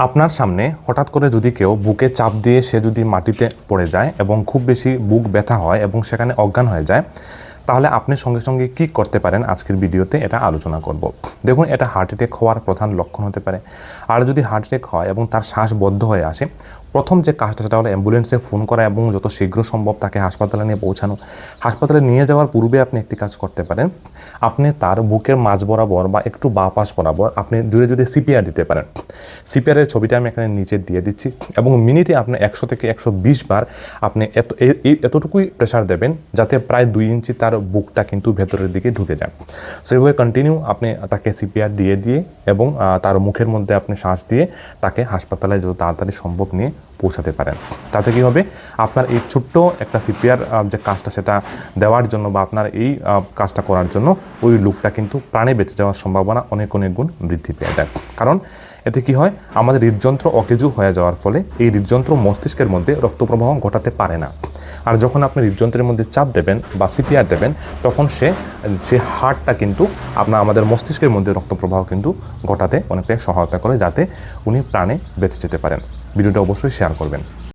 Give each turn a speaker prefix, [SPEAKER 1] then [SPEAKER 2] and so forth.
[SPEAKER 1] আপনার সামনে হঠাৎ করে যদি কেউ বুকে চাপ দিয়ে সে যদি মাটিতে পড়ে যায় এবং খুব বেশি বুক ব্যথা হয় এবং সেখানে অজ্ঞান হয়ে যায়, তাহলে আপনি সঙ্গে সঙ্গে কী করতে পারেন আজকের ভিডিওতে এটা আলোচনা করব। দেখুন, এটা হার্ট অ্যাটাক হওয়ার প্রধান লক্ষণ হতে পারে। আর যদি হার্ট অ্যাটাক হয় এবং তার শ্বাস বদ্ধ হয়ে আসে, প্রথম যে কাজটা সেটা হলো অ্যাম্বুলেন্সে ফোন করা এবং যত শীঘ্র সম্ভব তাকে হাসপাতালে নিয়ে পৌঁছানো। হাসপাতালে নিয়ে যাওয়ার পূর্বে আপনি একটি কাজ করতে পারেন, আপনি তার বুকের মাঝ বরাবর বা একটু বাঁ পাশ বরাবর আপনি জুড়ে জুড়ে সিপিআর দিতে পারেন। সিপিআরের ছবিটা আমি এখানে নিচে দিয়ে দিচ্ছি এবং মিনিটে আপনি 100 থেকে 120 বার আপনি এতটুকুই প্রেশার দেবেন যাতে প্রায় 2 ইঞ্চি তার বুকটা কিন্তু ভেতরের দিকে ঢুকে যায়। সেইভাবে কন্টিনিউ আপনি তাকে সিপিআর দিয়ে এবং তার মুখের মধ্যে আপনি শ্বাস দিয়ে তাকে হাসপাতালে যত তাড়াতাড়ি সম্ভব নিয়ে পৌঁছাতে পারেন। তাতে কী হবে, আপনার এই ছোট্ট একটা সিপিআর যে কাজটা সেটা দেওয়ার জন্য বা আপনার এই কাজটা করার জন্য ওই লোকটা কিন্তু প্রাণে বেঁচে যাওয়ার সম্ভাবনা অনেক গুণ বৃদ্ধি পেয়ে যায়। কারণ এতে কি হয়, আমাদের হৃদযন্ত্র অকেজু হয়ে যাওয়ার ফলে এই হৃদযন্ত্র মস্তিষ্কের মধ্যে রক্ত প্রবাহ ঘটাতে পারে না। আর যখন আপনি হৃদযন্ত্রের মধ্যে চাপ দেবেন বা সিপিআর দেবেন, তখন সে হার্টটা কিন্তু আমাদের মস্তিষ্কের মধ্যে রক্ত প্রবাহ কিন্তু ঘটাতে অনেকটাই সহায়তা করে, যাতে উনি প্রাণে বেঁচে যেতে পারেন। ভিডিওটা অবশ্যই শেয়ার করবেন।